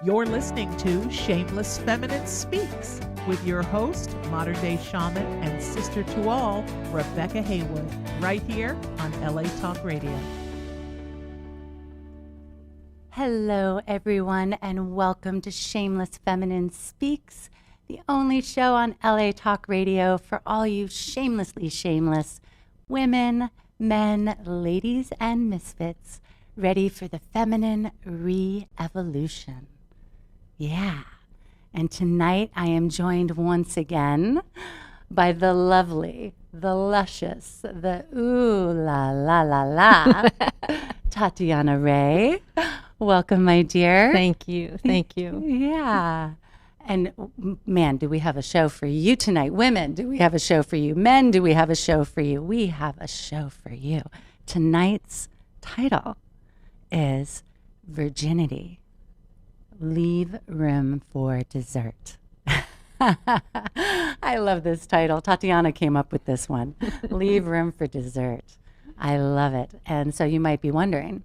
You're listening to Shameless Feminine Speaks with your host, modern day shaman and sister to all, Rebecca Haywood, right here on LA Talk Radio. Hello, everyone, and welcome to Shameless Feminine Speaks, the only show on LA Talk Radio for all you shamelessly shameless women, men, ladies, and misfits ready for the feminine re-evolution. Yeah, and tonight I am joined once again by the lovely, the luscious, the ooh la la la la, Tatyana Ray. Welcome, my dear. Thank you. Thank you. Yeah. And man, do we have a show for you tonight. Women, do we have a show for you? Men, do we have a show for you? We have a show for you. Tonight's title is Virginity. Leave room for dessert. I love this title. Tatyana came up with this one. Leave room for dessert. I love it. And so you might be wondering,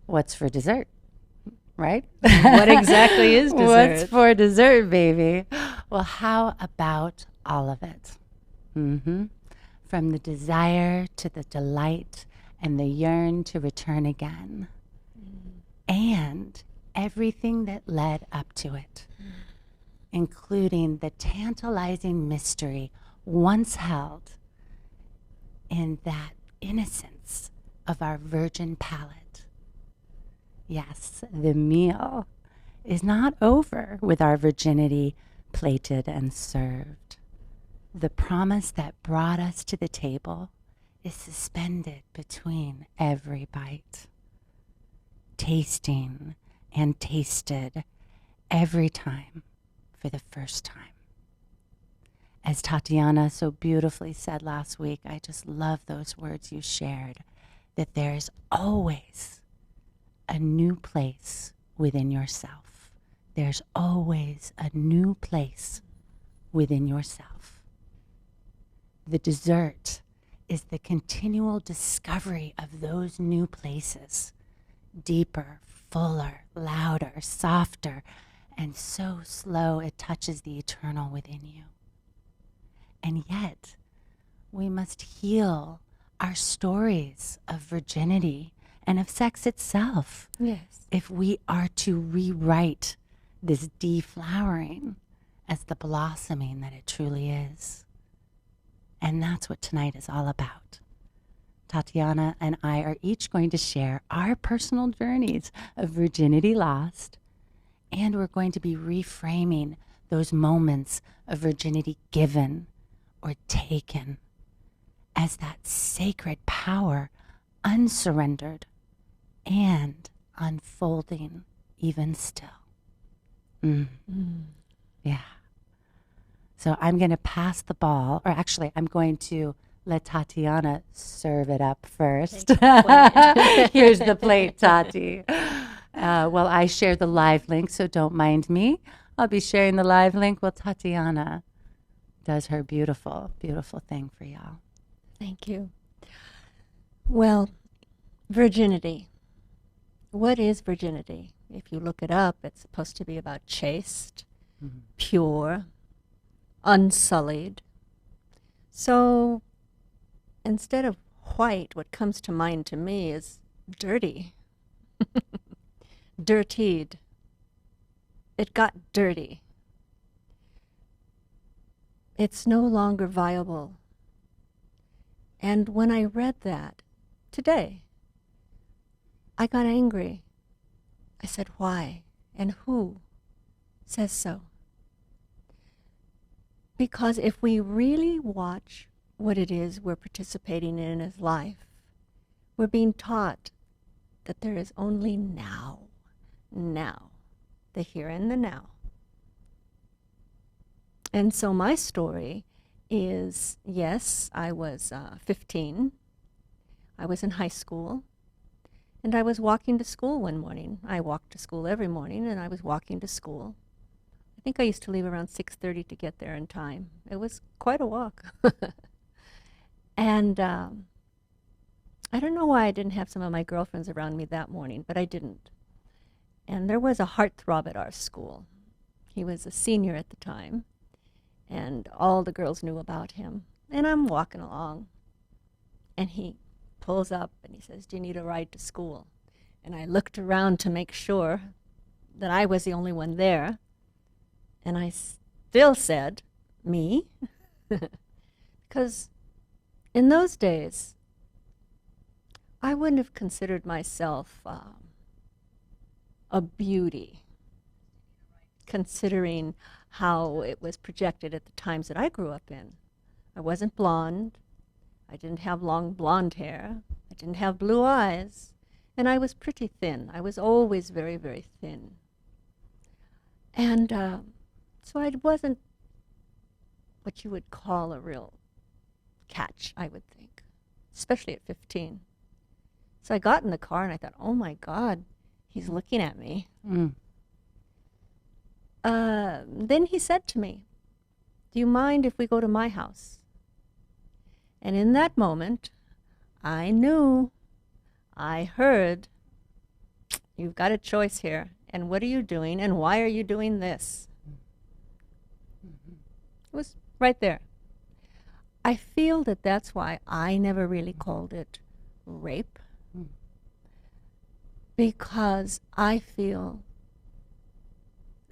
what's for dessert? Right? What exactly is dessert? What's for dessert, baby? Well, how about all of it? From the desire to the delight and the yearn to return again. And everything that led up to it, including the tantalizing mystery once held in that innocence of our virgin palate. Yes, the meal is not over with our virginity plated and served. The promise that brought us to the table is suspended between every bite. Tasting and tasted every time for the first time. As Tatyana so beautifully said last week, I just love those words you shared, that there's always a new place within yourself. There's always a new place within yourself. The dessert is the continual discovery of those new places, deeper, fuller, louder, softer, and so slow it touches the eternal within you. And yet, we must heal our stories of virginity and of sex itself. Yes. If we are to rewrite this deflowering as the blossoming that it truly is. And that's what tonight is all about. Tatyana and I are each going to share our personal journeys of virginity lost, and we're going to be reframing those moments of virginity given or taken as that sacred power unsurrendered and unfolding even still. Yeah. So I'm going to pass the ball, or actually I'm going to let Tatyana serve it up first. Here's the plate, Tati. Well, I share the live link, so don't mind me. I'll be sharing the live link while Tatyana does her beautiful, beautiful thing for y'all. Thank you. Well, virginity. What is virginity? If you look it up, it's supposed to be about chaste, pure, unsullied. So instead of white, what comes to mind to me is dirty. Dirtied. It got dirty. It's no longer viable. And when I read that today, I got angry. I said, why? And who says so? Because if we really watch what it is we're participating in as life, we're being taught that there is only now, the here and the now. And so my story is, yes, I was 15. I was in high school, and I was walking to school one morning. I walked to school every morning, and I was walking to school. I think I used to leave around 6:30 to get there in time. It was quite a walk. And I don't know why I didn't have some of my girlfriends around me that morning, but I didn't. And there was a heartthrob at our school. He was a senior at the time, and all the girls knew about him. And I'm walking along, and he pulls up and he says, "Do you need a ride to school?" And I looked around to make sure that I was the only one there. And I still said, "Me?" Because in those days, I wouldn't have considered myself a beauty, considering how it was projected at the times that I grew up in. I wasn't blonde. I didn't have long blonde hair. I didn't have blue eyes. And I was pretty thin. I was always very, very thin. And so I wasn't what you would call a real catch, I would think, especially at 15. So I got in the car and I thought, oh my God, he's looking at me. Then he said to me, "Do you mind if we go to my house?" And in that moment, I knew, I heard, "You've got a choice here. And what are you doing? And why are you doing this?" It was right there. I feel that that's why I never really called it rape, because I feel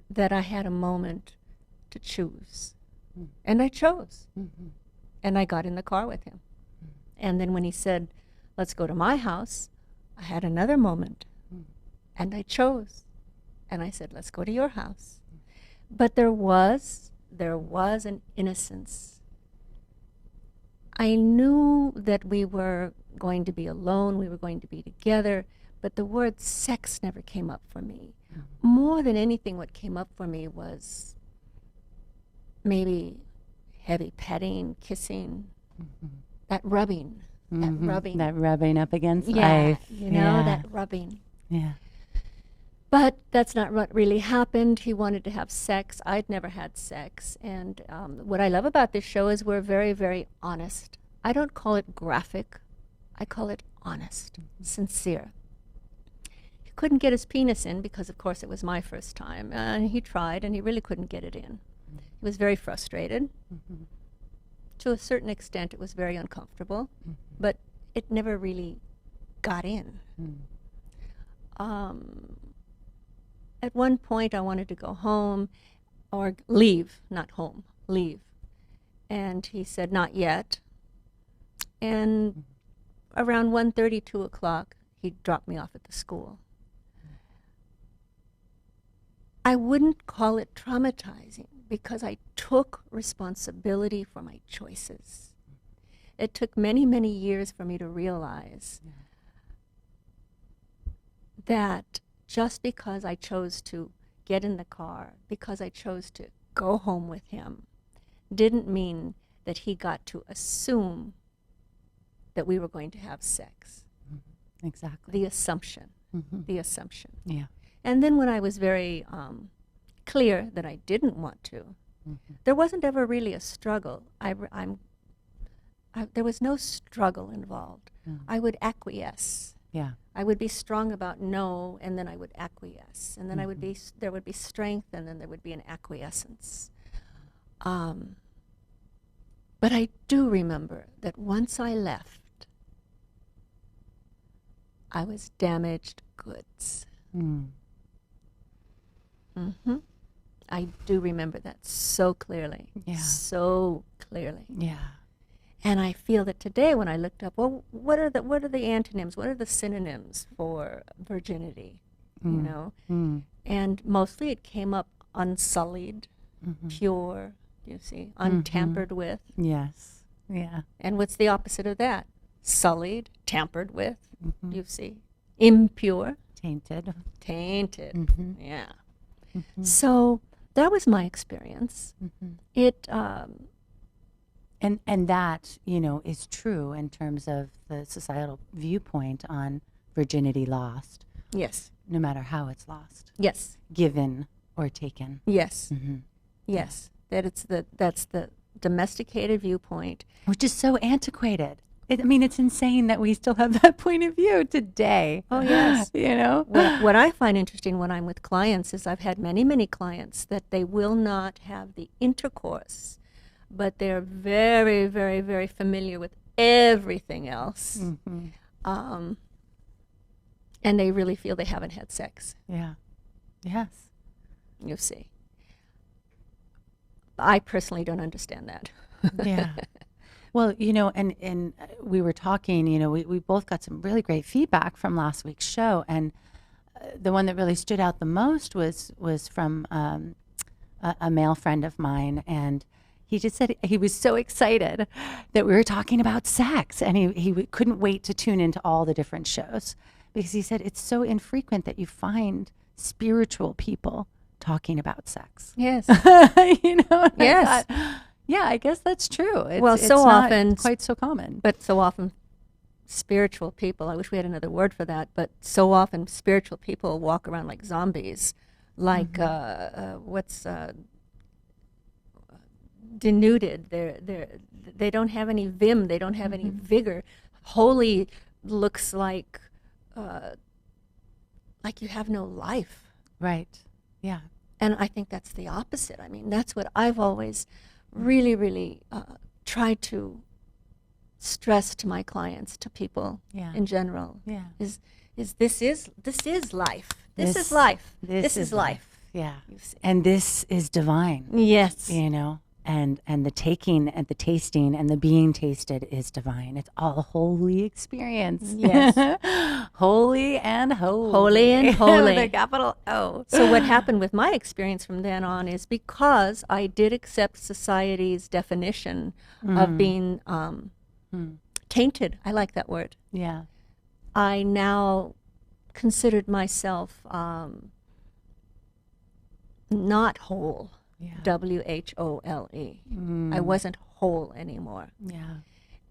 that I had a moment to choose. And I chose. And I got in the car with him. And then when he said, "Let's go to my house," I had another moment. And I chose. And I said, "Let's go to your house." But there was an innocence. I knew that we were going to be alone, we were going to be together, but the word sex never came up for me. More than anything, what came up for me was maybe heavy petting, kissing, that rubbing, that rubbing. That rubbing up against Yeah, life. you know, that rubbing. Yeah. But that's not what really happened. He wanted to have sex. I'd never had sex. And what I love about this show is we're very, very honest. I don't call it graphic. I call it honest, sincere. He couldn't get his penis in because, of course, it was my first time. And he tried, and he really couldn't get it in. He was very frustrated. To a certain extent, it was very uncomfortable. But it never really got in. At one point, I wanted to go home, or leave, not home, leave. And he said, "Not yet." And around 1:30, 2 o'clock, he dropped me off at the school. I wouldn't call it traumatizing because I took responsibility for my choices. It took many, many years for me to realize that just because I chose to get in the car, because I chose to go home with him, didn't mean that he got to assume that we were going to have sex. Exactly. The assumption. The assumption. Yeah. And then when I was very clear that I didn't want to, there wasn't ever really a struggle. There was no struggle involved. I would acquiesce. Yeah. I would be strong about no, and then I would acquiesce, and then there would be strength, and then there would be an acquiescence. But I do remember that once I left, I was damaged goods. I do remember that so clearly. Yeah. So clearly. Yeah. And I feel that today when I looked up, well, what are the antonyms? What are the synonyms for virginity? You know? And mostly it came up unsullied, pure, you see, untampered with. Yes. Yeah. And what's the opposite of that? Sullied, tampered with, you see. Impure. Tainted. Tainted. Yeah. So that was my experience. It And that, you know, is true in terms of the societal viewpoint on virginity lost. Yes. No matter how it's lost. Yes. Given or taken. Yes. Yes. That's the domesticated viewpoint. Which is so antiquated. It's insane that we still have that point of view today. Oh, yes. What I find interesting when I'm with clients is I've had many, many clients that they will not have the intercourse, but they're very, very, very familiar with everything else. And they really feel they haven't had sex. Yeah. Yes. You see. I personally don't understand that. Yeah. Well, and we were talking, we both got some really great feedback from last week's show. And the one that really stood out the most was from a male friend of mine. And he just said he was so excited that we were talking about sex. And he couldn't wait to tune into all the different shows, because he said it's so infrequent that you find spiritual people talking about sex. Yes. Yes. Yeah, I guess that's true. It's so not often quite so common. But so often spiritual people, I wish we had another word for that, but so often spiritual people walk around like zombies, like denuded. They don't have any vim, they don't have any vigor. Holy looks like you have no life. Right. Yeah. And I think that's the opposite. I mean, that's what I've always really, really tried to stress to my clients, to people in general. Yeah. Is this is life. This is life. This is life. Yeah. And this is divine. Yes. And the taking and the tasting and the being tasted is divine. It's all a holy experience. Yes. Holy and holy. Holy and holy. With a capital O. So what happened with my experience from then on is, because I did accept society's definition of being tainted, I like that word. Yeah. I now considered myself not whole. Yeah. WHOLE. I wasn't whole anymore. Yeah.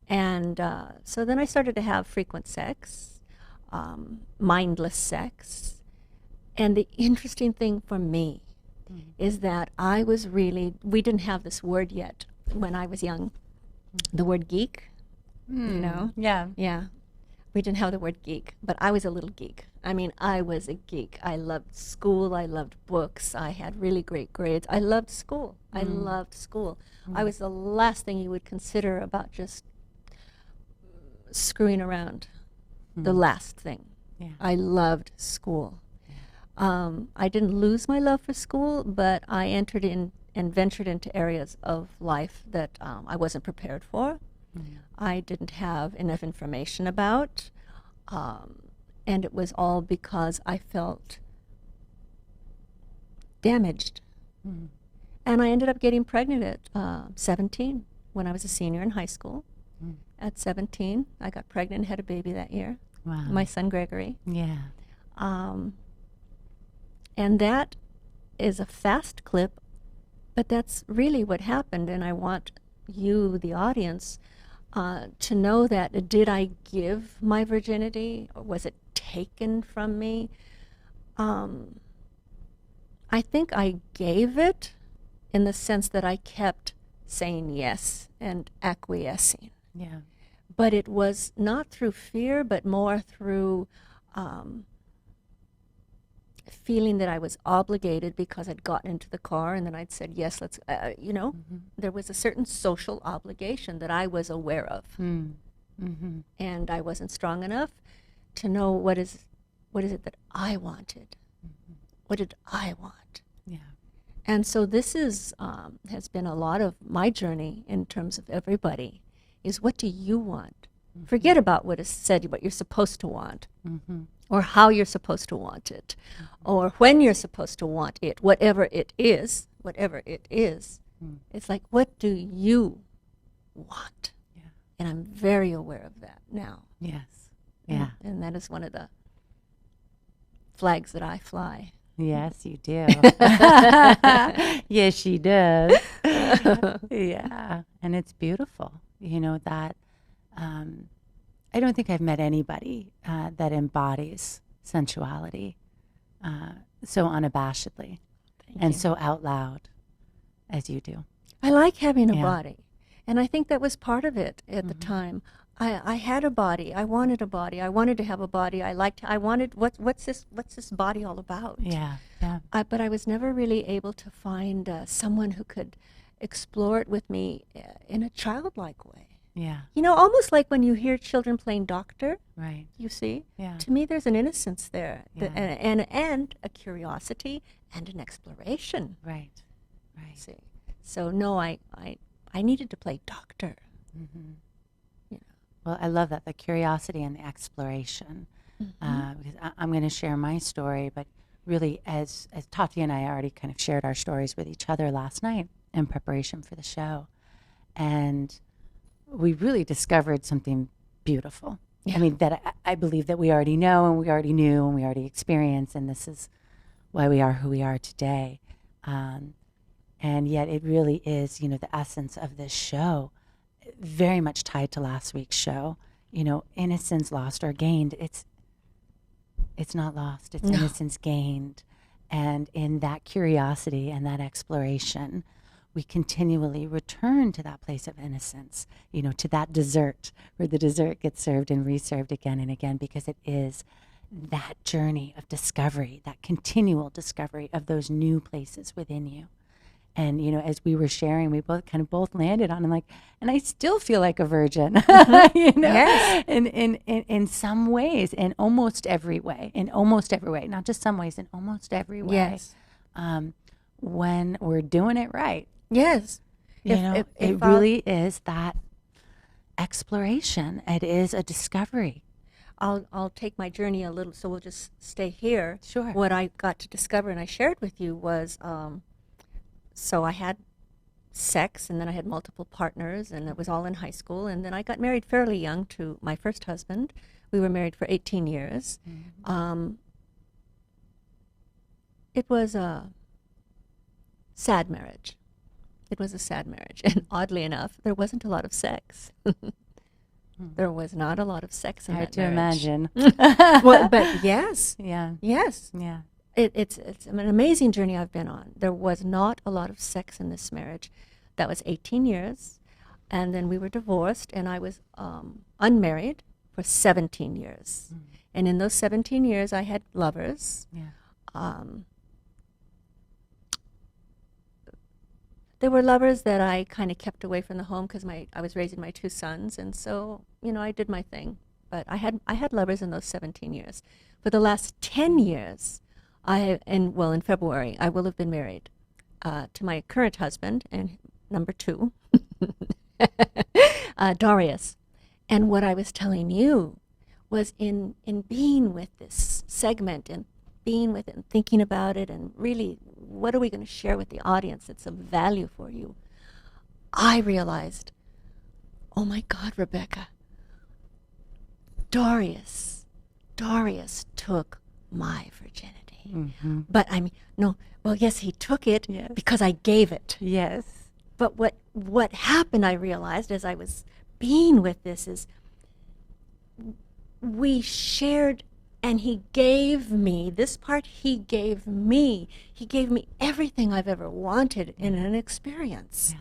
And so then I started to have frequent sex, mindless sex. And the interesting thing for me is that I was we didn't have this word yet when I was young, the word geek, Yeah. Yeah. We didn't have the word geek, but I was a little geek. I mean, I was a geek. I loved school. I loved books. I had really great grades. I loved school. I loved school. I was the last thing you would consider about just screwing around. The last thing. Yeah. I loved school. Yeah. I didn't lose my love for school, but I entered in and ventured into areas of life that I wasn't prepared for. I didn't have enough information about, and it was all because I felt damaged. And I ended up getting pregnant at 17 when I was a senior in high school. At 17, I got pregnant and had a baby that year. Wow. My son Gregory. Yeah. And that is a fast clip, but that's really what happened. And I want you, the audience, to know that, did I give my virginity, or was it taken from me? I think I gave it, in the sense that I kept saying yes and acquiescing. Yeah. But it was not through fear, but more through feeling that I was obligated, because I'd gotten into the car and then I'd said, yes, let's, there was a certain social obligation that I was aware of. And I wasn't strong enough to know what is it that I wanted. What did I want? Yeah. And so this is has been a lot of my journey in terms of everybody, is what do you want? Forget about what is said, what you're supposed to want. Or how you're supposed to want it, or when you're supposed to want it, whatever it is. It's like, what do you want? Yeah. And I'm very aware of that now. Yes. Yeah. And that is one of the flags that I fly. Yes, you do. Yes, she does. Yeah. And it's beautiful, that I don't think I've met anybody that embodies sensuality so unabashedly and so out loud as you do. I like having a body. And I think that was part of it at the time. I had a body. I wanted a body. I wanted to have a body. I wanted, what's this body all about? Yeah. Yeah. But I was never really able to find someone who could explore it with me in a childlike way. Yeah. You know, almost like when you hear children playing doctor, Right. you see? Yeah. To me, there's an innocence there, Yeah. and a curiosity and an exploration. Right. Right. See? So, no, I needed to play doctor. Mm-hmm. You know. Well, I love that, the curiosity and the exploration. Because I'm going to share my story, but really, as Tati and I already kind of shared our stories with each other last night in preparation for the show, and we really discovered something beautiful. Yeah. I mean, that I believe that we already know and we already knew and we already experienced, and this is why we are who we are today. And yet it really is, you know, the essence of this show, very much tied to last week's show. You know, innocence lost or gained. It's not lost. It's innocence gained. And in that curiosity and that exploration, we continually return to that place of innocence, you know, to that dessert where the dessert gets served and reserved again and again, because it is that journey of discovery, that continual discovery of those new places within you. And, you know, as we were sharing, we both landed on, and I still feel like a virgin, you know, Yes. in some ways, in almost every way, not just some ways, in almost every way. Yes. When we're doing it right. Yes. You know, it really is that exploration. It is a discovery. I'll take my journey a little, so we'll just stay here. Sure. What I got to discover and I shared with you was, so I had sex, and then I had multiple partners, and it was all in high school, and then I got married fairly young to my first husband. We were married for 18 years. Mm-hmm. It was a sad marriage. It was a sad marriage, and oddly enough, there wasn't a lot of sex. There was not a lot of sex in Hard that to marriage. imagine. Well, but yes, Yeah. yes. Yeah. It's an amazing journey I've been on. There was not a lot of sex in this marriage. That was 18 years, and then we were divorced, and I was unmarried for 17 years. And in those 17 years, I had lovers. Yeah. There were lovers that I kind of kept away from the home because I was raising my two sons, and so, you know, I did my thing. But I had lovers in those 17 years. For the last 10 years, in February, I will have been married to my current husband, and number two, Darius. And what I was telling you was in being with this segment and being with it and thinking about it and really, what are we going to share with the audience that's of value for you? I realized, oh my God, Rebecca, Darius took my virginity. Mm-hmm. But I mean, no, well, yes, he took it Yes. because I gave it. Yes. But what happened, I realized as I was being with this, is we shared, and he gave me this part. He gave me everything I've ever wanted in an experience. Yeah.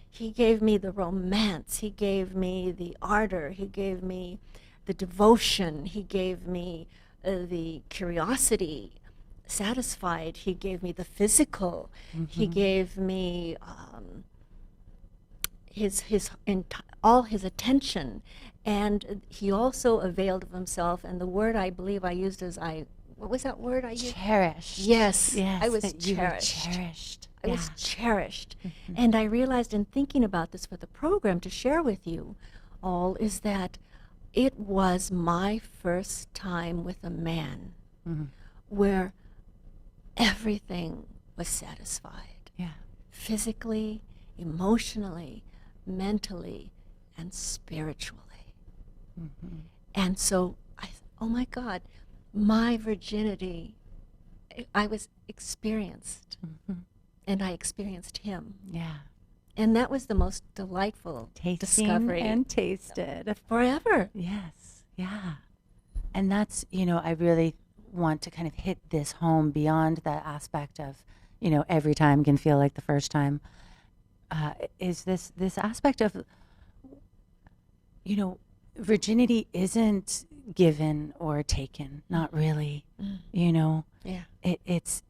He gave me the romance. He gave me the ardor. He gave me the devotion. He gave me the curiosity satisfied. He gave me the physical. He gave me all his attention, and he also availed of himself. And the word I believe I used is what was that word I used? Cherished. Yes, Yes. I was that you were cherished. cherished. I Yeah. was cherished. And I realized in thinking about this for the program to share with you all is that it was my first time with a man where everything was satisfied. Yeah. Physically, emotionally, mentally, and spiritually. And so, oh my God, my virginity, I was experienced. And I experienced him. Yeah. And that was the most delightful Tasting discovery. and tasted. Forever. Yes. Yeah. And that's, you know, I really want to kind of hit this home beyond that aspect of, you know, every time can feel like the first time, is this aspect of, you know, virginity isn't given or taken, not really. You know, it's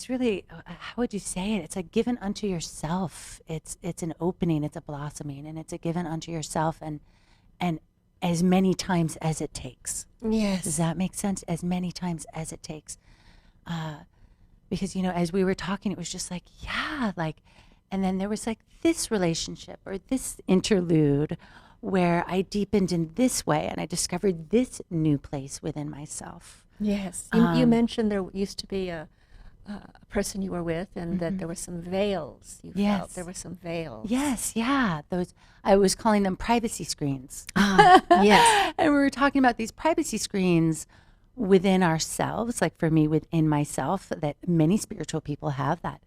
really, how would you say it? It's a given unto yourself. It's an opening, it's a blossoming, and it's a given unto yourself, and as many times as it takes. Yes. Does that make sense? As many times as it takes. Because, you know, as we were talking, it was just like, yeah, like, and then there was like this relationship or this interlude where I deepened in this way and I discovered this new place within myself. Yes. You mentioned there used to be a person you were with, and that there were some veils. You felt there were some veils. Yes, yeah. Those, I was calling them privacy screens. Yes. And we were talking about these privacy screens within ourselves, like for me, within myself, that many spiritual people have, that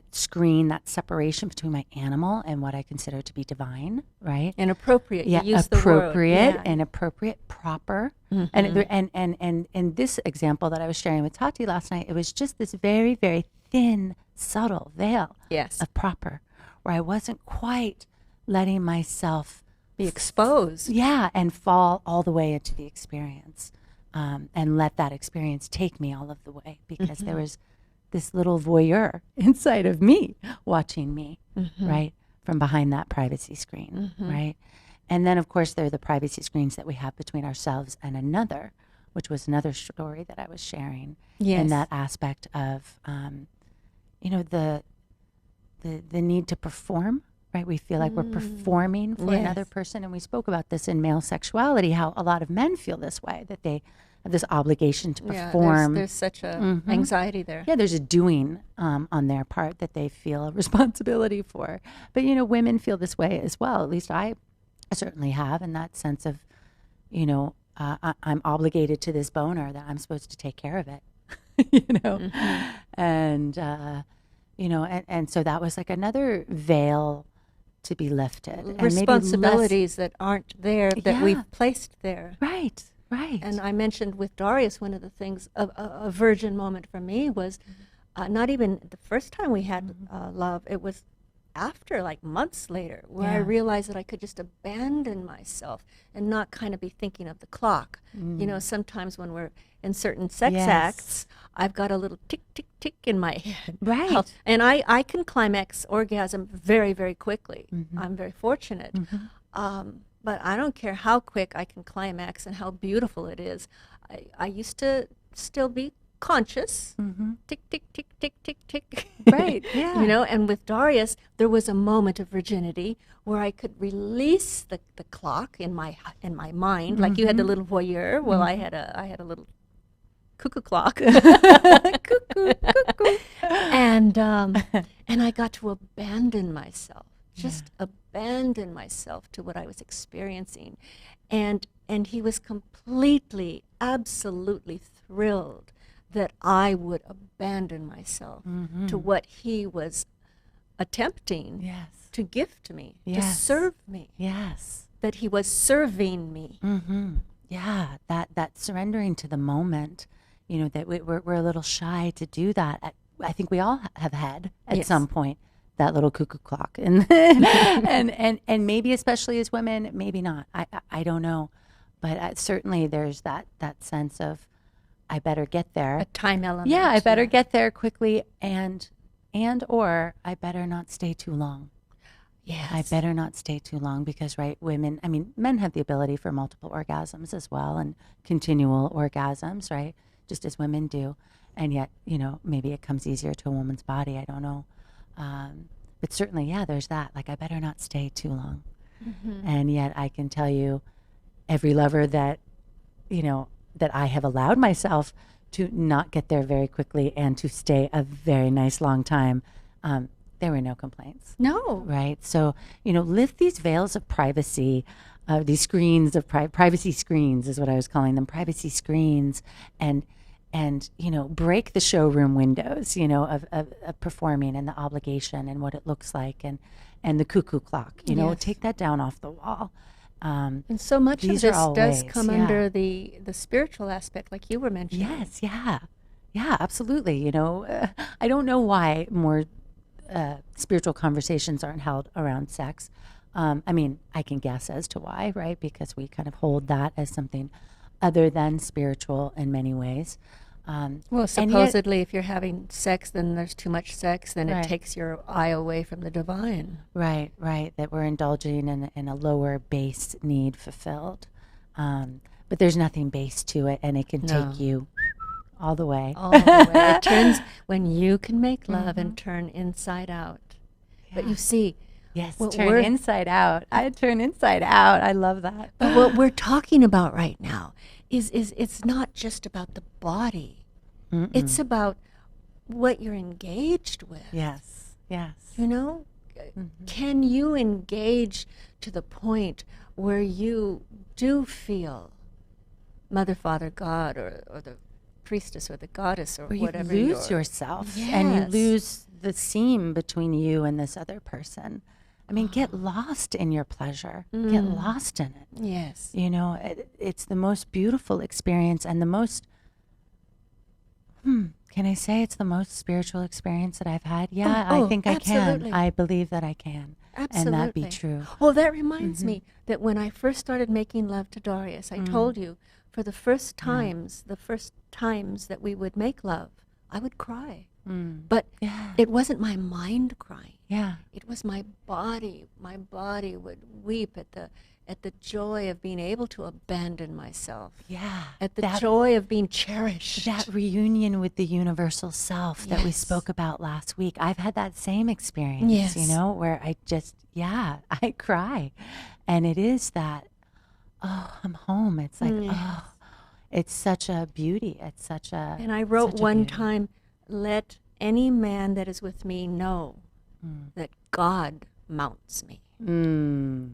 screen, that separation between my animal and what I consider to be divine, right? Inappropriate. Yeah, you use appropriate, the word. and appropriate, proper. And in this example that I was sharing with Tati last night, it was just this very, very thin, subtle veil of proper, where I wasn't quite letting myself be exposed. Yeah, and fall all the way into the experience, and let that experience take me all of the way, because there was this little voyeur inside of me watching me, right, from behind that privacy screen, right? And then, of course, there are the privacy screens that we have between ourselves and another, which was another story that I was sharing. Yes. In that aspect of, you know, the need to perform, right? We feel like we're performing for another person. And we spoke about this in male sexuality, how a lot of men feel this way, that they have this obligation to perform. There's such a anxiety there. Yeah, there's a doing on their part that they feel a responsibility for. But, you know, women feel this way as well. At least I certainly have, in that sense of, you know, I'm obligated to this boner, that I'm supposed to take care of it, you know? And, you know, and so that was like another veil to be lifted. And responsibilities that aren't there, that we've placed there. Right. Right. And I mentioned with Darius, one of the things, a virgin moment for me was not even the first time we had love. It was after, like months later, where I realized that I could just abandon myself and not kind of be thinking of the clock. You know, sometimes when we're in certain sex acts, I've got a little tick, tick, tick in my head. Right. And I can climax orgasm very, very quickly. I'm very fortunate. But I don't care how quick I can climax and how beautiful it is. I used to still be conscious. Tick, tick, tick, tick, tick, tick. Right, yeah. You know, and with Darius, there was a moment of virginity where I could release the clock in my mind. Like you had the little voyeur. Well, I had a little cuckoo clock. Cuckoo, cuckoo. And I got to abandon myself. Just abandon myself to what I was experiencing. And he was completely, absolutely thrilled that I would abandon myself to what he was attempting to gift me, to serve me. Yes. That he was serving me. Yeah, that surrendering to the moment, you know, that we're a little shy to do that. I think we all have had at some point that little cuckoo clock, and and maybe especially as women, maybe not. I don't know, but certainly there's that sense of, I better get there. A time element. Yeah, I better get there quickly, and or I better not stay too long. Yes. I better not stay too long, because, right, women, I mean, men have the ability for multiple orgasms as well, and continual orgasms, right, just as women do. And yet, you know, maybe it comes easier to a woman's body. I don't know. But certainly, yeah, there's that. Like, I better not stay too long. And yet I can tell you, every lover that, you know, that I have allowed myself to not get there very quickly and to stay a very nice long time, there were no complaints. No. Right? So, you know, lift these veils of privacy, these screens of privacy screens is what I was calling them, privacy screens, and, you know, break the showroom windows, you know, of performing and the obligation and what it looks like, and the cuckoo clock, you know, take that down off the wall. And so much of this does ways, come under the spiritual aspect, like you were mentioning. Yes, yeah, absolutely. You know, I don't know why more spiritual conversations aren't held around sex. I mean, I can guess as to why, right? Because we kind of hold that as something other than spiritual in many ways. Well, and yet- supposedly, if you're having sex, then there's too much sex, then Right. it takes your eye away from the divine. Right, that we're indulging in a lower base need fulfilled. But there's nothing base to it, and it can No. take you all the way. All the way. It turns when you can make love and turn inside out. But you see, Yes, what turn we're- inside out. I turn inside out. I love that. but what we're talking about right now is it's not just about the body. It's about what you're engaged with. Yes. You know? Can you engage to the point where you do feel Mother, Father, God, or the priestess or the goddess or Where whatever you lose you're- yourself and you Yes. lose the seam between you and this other person. I mean, get lost in your pleasure. Get lost in it. Yes. You know, it's the most beautiful experience and the most, can I say it's the most spiritual experience that I've had? Yeah, I think I absolutely. can. I believe that I can. Absolutely. And that be true. Oh, that reminds me that when I first started making love to Darius, I told you for the first times that we would make love, I would cry. But it wasn't my mind crying. Yeah. It was my body. My body would weep at the joy of being able to abandon myself. Yeah. At the joy of being cherished. That reunion with the universal self that we Yes. spoke about last week. I've had that same experience, you Yes. know, where I just, I cry. And it is that, oh, I'm home. It's like, oh, it's such a beauty. It's such a. And I wrote such a one beauty. time, let any man that is with me know that God mounts me. You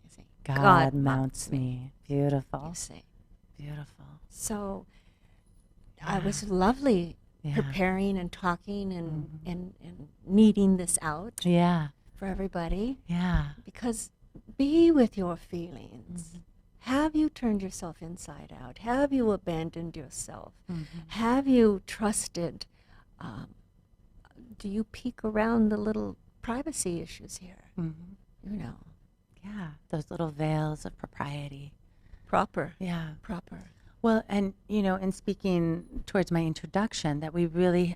see, God mounts me. Beautiful. You see. Beautiful. So it was lovely Yeah. preparing and talking and kneading this out Yeah. for everybody. Yeah. Because be with your feelings. Have you turned yourself inside out? Have you abandoned yourself? Have you trusted? Do you peek around the little privacy issues here? You know, Yeah. Those little veils of propriety. proper. Yeah. Proper. Well, and, you know, in speaking towards my introduction, that we really,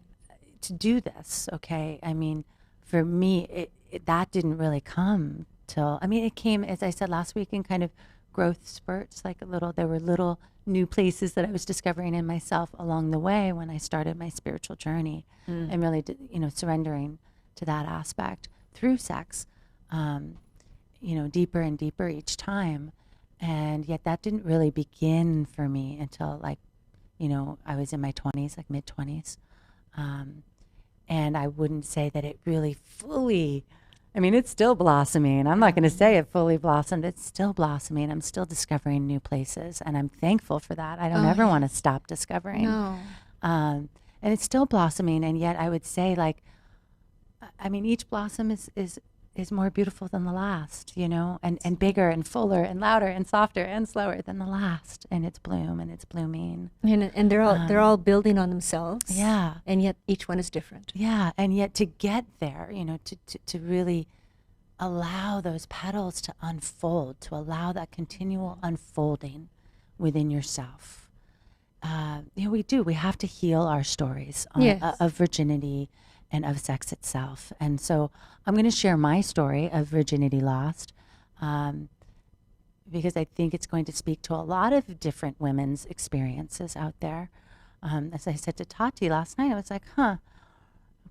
to do this, okay, I mean, for me, that didn't really come till, I mean, it came, as I said last week, in kind of growth spurts, like there were little new places that I was discovering in myself along the way when I started my spiritual journey and really, you know, surrendering to that aspect through sex, you know, deeper and deeper each time. And yet that didn't really begin for me until, like, you know, I was in my 20s, like mid-20s. And I wouldn't say that it really fully, I mean, it's still blossoming. I'm not going to say it fully blossomed. It's still blossoming. I'm still discovering new places, and I'm thankful for that. I don't ever want to stop discovering. No. And it's still blossoming, and yet I would say, like, I mean, each blossom is more beautiful than the last, you know, and bigger and fuller and louder and softer and slower than the last in its bloom and its blooming. And they're all building on themselves. Yeah. And yet each one is different. Yeah, and yet to get there, you know, to really allow those petals to unfold, to allow that continual unfolding within yourself. You know, we have to heal our stories of virginity and of sex itself. And so I'm going to share my story of virginity lost because I think it's going to speak to a lot of different women's experiences out there. As I said to Tati last night, I was like,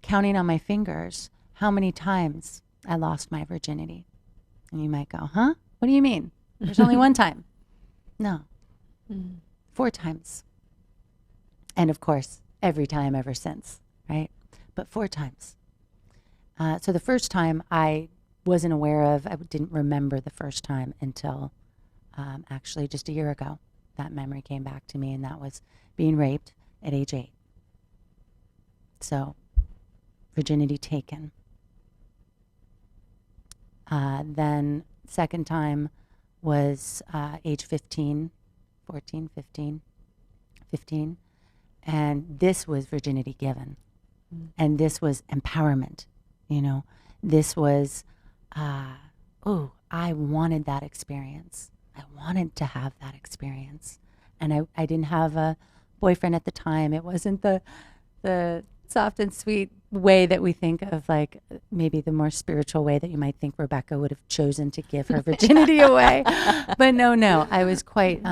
counting on my fingers how many times I lost my virginity. And you might go, what do you mean? There's only one time. No, 4 times. And of course, every time ever since, right? But 4 times. So the first time I wasn't aware of, I didn't remember the first time until actually just a year ago. That memory came back to me, and that was being raped at age 8. So, virginity taken. Then second time was age 15, 14, 15, and this was virginity given. And this was empowerment, you know. This was, I wanted that experience. I wanted to have that experience. And I didn't have a boyfriend at the time. It wasn't the soft and sweet way that we think of, like maybe the more spiritual way that you might think Rebecca would have chosen to give her virginity away. But no, I was quite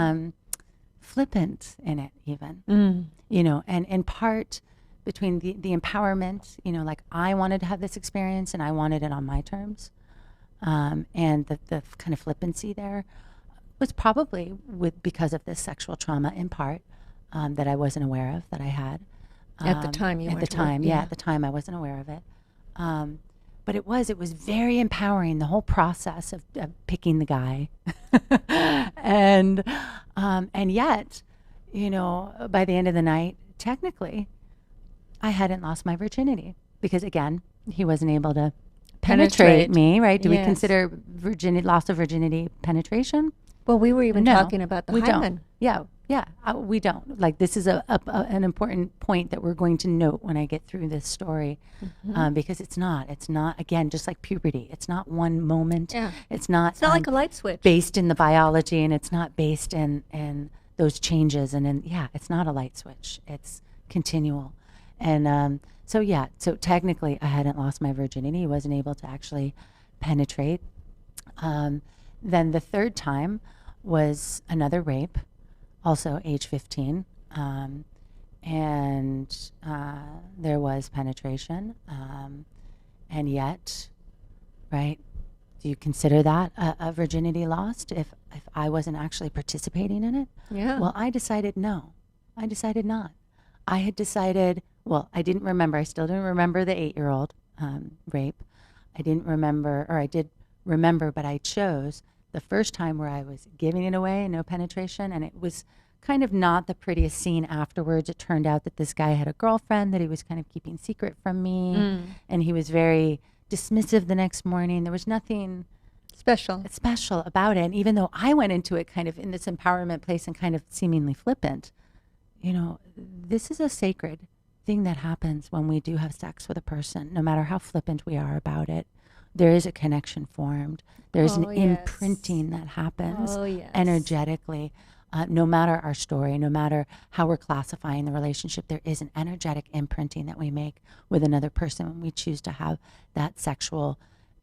flippant in it even, and in part between the empowerment, like I wanted to have this experience and I wanted it on my terms. And the kind of flippancy there was probably because of this sexual trauma in part that I wasn't aware of that I had. At the time, you weren't at the time, aware. yeah, at the time I wasn't aware of it. But it was very empowering, the whole process of picking the guy, and yet, by the end of the night, technically, I hadn't lost my virginity because again, he wasn't able to penetrate me, right? Do we consider loss of virginity penetration? Well, we were even No, talking about the we hymen. don't. Yeah, we don't. Like, this is an important point that we're going to note when I get through this story, because it's not, again, just like puberty. It's not one moment. Yeah. It's not like a light switch. based in the biology, and it's not based in those changes. And it's not a light switch. It's continual. And so technically I hadn't lost my virginity. He wasn't able to actually penetrate. Then the third time was another rape, also age 15. And there was penetration. And yet, right, do you consider that a virginity lost if I wasn't actually participating in it? Yeah. Well, I decided no. I decided not. I had decided, well, I didn't remember. I still didn't remember the 8-year-old rape. I didn't remember, or I did remember, but I chose the first time where I was giving it away, no penetration, and it was kind of not the prettiest scene afterwards. It turned out that this guy had a girlfriend that he was kind of keeping secret from me, and he was very dismissive the next morning. There was nothing special about it. And even though I went into it kind of in this empowerment place and kind of seemingly flippant, this is a sacred thing that happens when we do have sex with a person, no matter how flippant we are about it. There is a connection formed. There's an imprinting that happens energetically. No matter our story, no matter how we're classifying the relationship, there is an energetic imprinting that we make with another person when we choose to have that sexual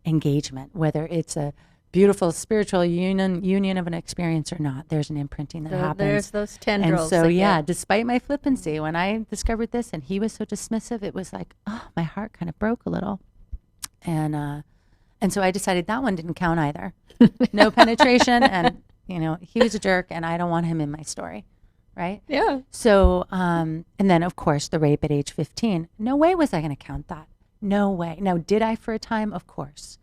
engagement, whether it's a beautiful spiritual union of an experience or not. There's an imprinting that happens. There's those tendrils. And so, despite my flippancy, when I discovered this and he was so dismissive, it was like, my heart kind of broke a little. And so I decided that one didn't count either. No penetration, and he was a jerk, and I don't want him in my story, right? Yeah. So, and then of course the rape at age 15. No way was I going to count that. No way. Now, did I for a time? Of course.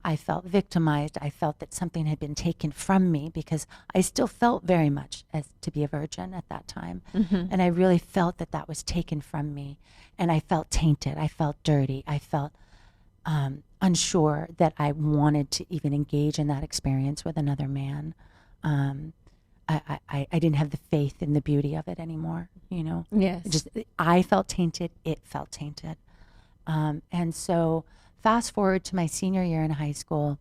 I felt victimized. I felt that something had been taken from me because I still felt very much as to be a virgin at that time. And I really felt that was taken from me. And I felt tainted. I felt dirty. I felt unsure that I wanted to even engage in that experience with another man. I didn't have the faith in the beauty of it anymore, Yes. I felt tainted. It felt tainted. And so fast forward to my senior year in high school,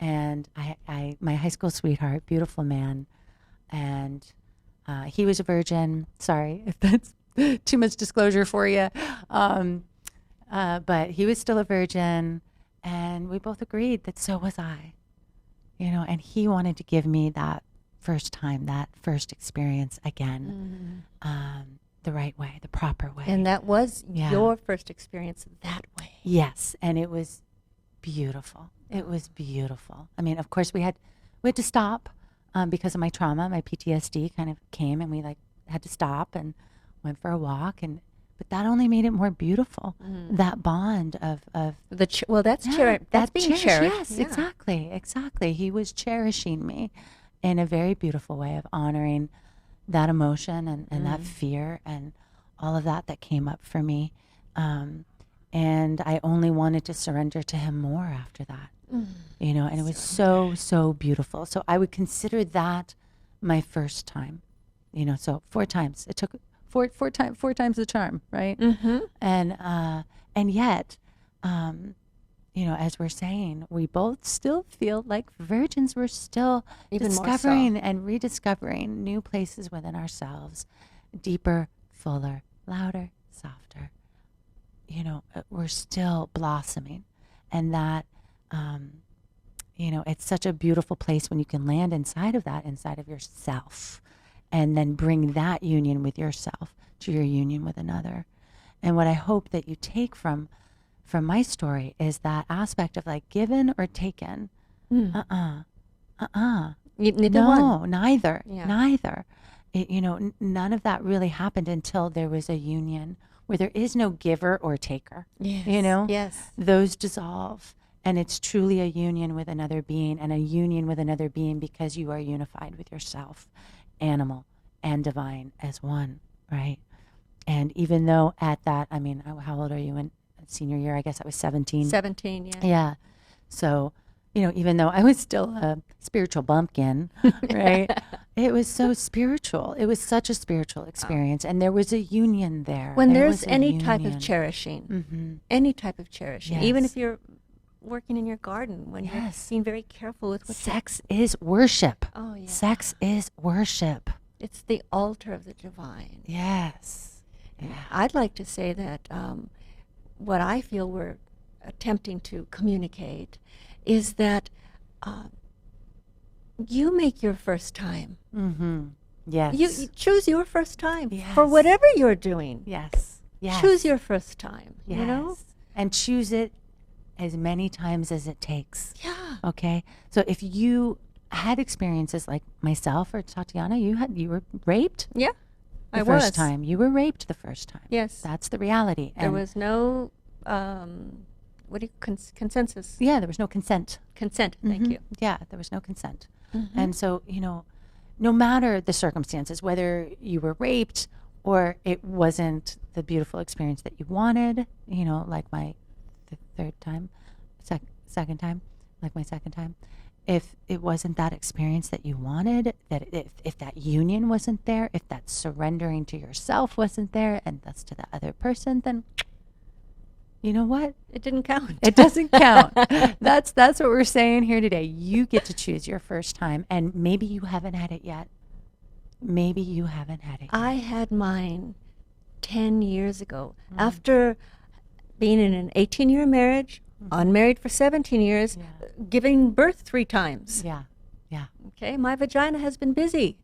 and my high school sweetheart, beautiful man, and he was a virgin. Sorry if that's too much disclosure for you. But he was still a virgin, and we both agreed that so was I, and he wanted to give me that first time, that first experience again, the right way, the proper way. And that was your first experience that way. Yes, and it was beautiful. It was beautiful. I mean, of course, we had to stop because of my trauma. My PTSD kind of came, and we had to stop and went for a walk, but that only made it more beautiful. That bond of that's being cherished. Yes, exactly. He was cherishing me in a very beautiful way of honoring that emotion and that fear and all of that came up for me. And I only wanted to surrender to him more after that, and it was so beautiful. So I would consider that my first time, so 4 times. It took four times the charm, right? And yet, as we're saying, we both still feel like virgins. We're still Even more so. discovering and rediscovering new places within ourselves, deeper, fuller, louder, softer. We're still blossoming. And that, it's such a beautiful place when you can land inside of that, inside of yourself, and then bring that union with yourself to your union with another. And what I hope that you take from my story is that aspect of like given or taken. Neither No, one. neither. Yeah. Neither. None of that really happened until there was a union where there is no giver or taker. Yes. Yes. Those dissolve. And it's truly a union with another being, and a union with another being because you are unified with yourself, animal and divine as one, right? And even though at that, how old are you in senior year? I guess I was 17. 17, yeah. Yeah. So, even though I was still a spiritual bumpkin, right? It was so spiritual. It was such a spiritual experience. And there was a union there. When There there's was a any type of union. cherishing, any type of cherishing, even Yes. if you're working in your garden, when you're Yes. being very careful with what Sex is worship. Oh, yeah. Sex is worship. It's the altar of the divine. Yes. Yeah. I'd like to say that what I feel we're attempting to communicate is that you make your first time. Yes. You choose your first time for Yes. whatever you're doing. Yes. Yes. Choose your first time, Yes. you know? And choose it as many times as it takes. Yeah. Okay. So if you had experiences like myself or Tatyana, you were raped Yeah. the I first was. time. You were raped the first time. Yes. That's the reality. There And was no, consensus? yeah, there was no consent. Consent, thank Mhm. you. Yeah, there was no consent. Mhm. And so, no matter the circumstances, whether you were raped or it wasn't the beautiful experience that you wanted, like my third time, second time, like my second time, if it wasn't that experience that you wanted, that if that union wasn't there, if that surrendering to yourself wasn't there and thus to the other person, then you know what? It didn't count. It doesn't count. That's what we're saying here today. You get to choose your first time, and maybe you haven't had it yet. Maybe you haven't had it yet. I had mine 10 years ago. After being in an 18-year marriage, unmarried for 17 years, giving birth 3 times. Yeah. Yeah. Okay, my vagina has been busy.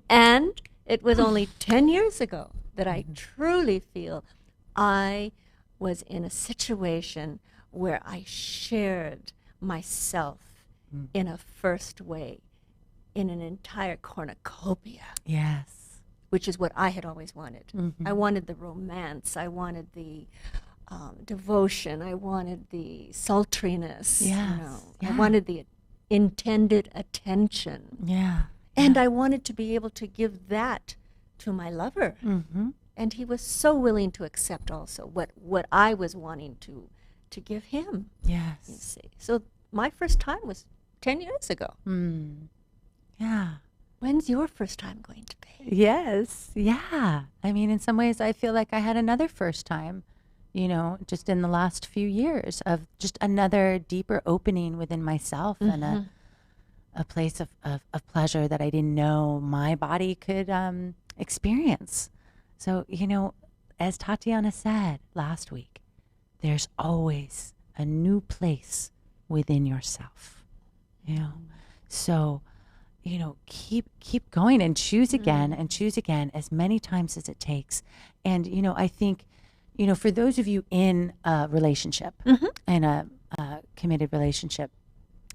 And it was only 10 years ago that I truly feel I was in a situation where I shared myself in a first way, in an entire cornucopia, Yes. which is what I had always wanted. I wanted the romance. I wanted the devotion. I wanted the sultriness. Yes. I Yeah. wanted the intended attention. Yeah. And I wanted to be able to give that to my lover. Mm-hmm. And he was so willing to accept also what I was wanting to give him, you Yes. see. So my first time was 10 years ago. Yeah. When's your first time going to be? Yes. Yeah. In some ways, I feel like I had another first time, just in the last few years of just another deeper opening within myself and a place of pleasure that I didn't know my body could experience. So, as Tatyana said last week, there's always a new place within yourself, So, keep going and choose again and choose again as many times as it takes. And, I think, for those of you in a relationship, in a committed relationship,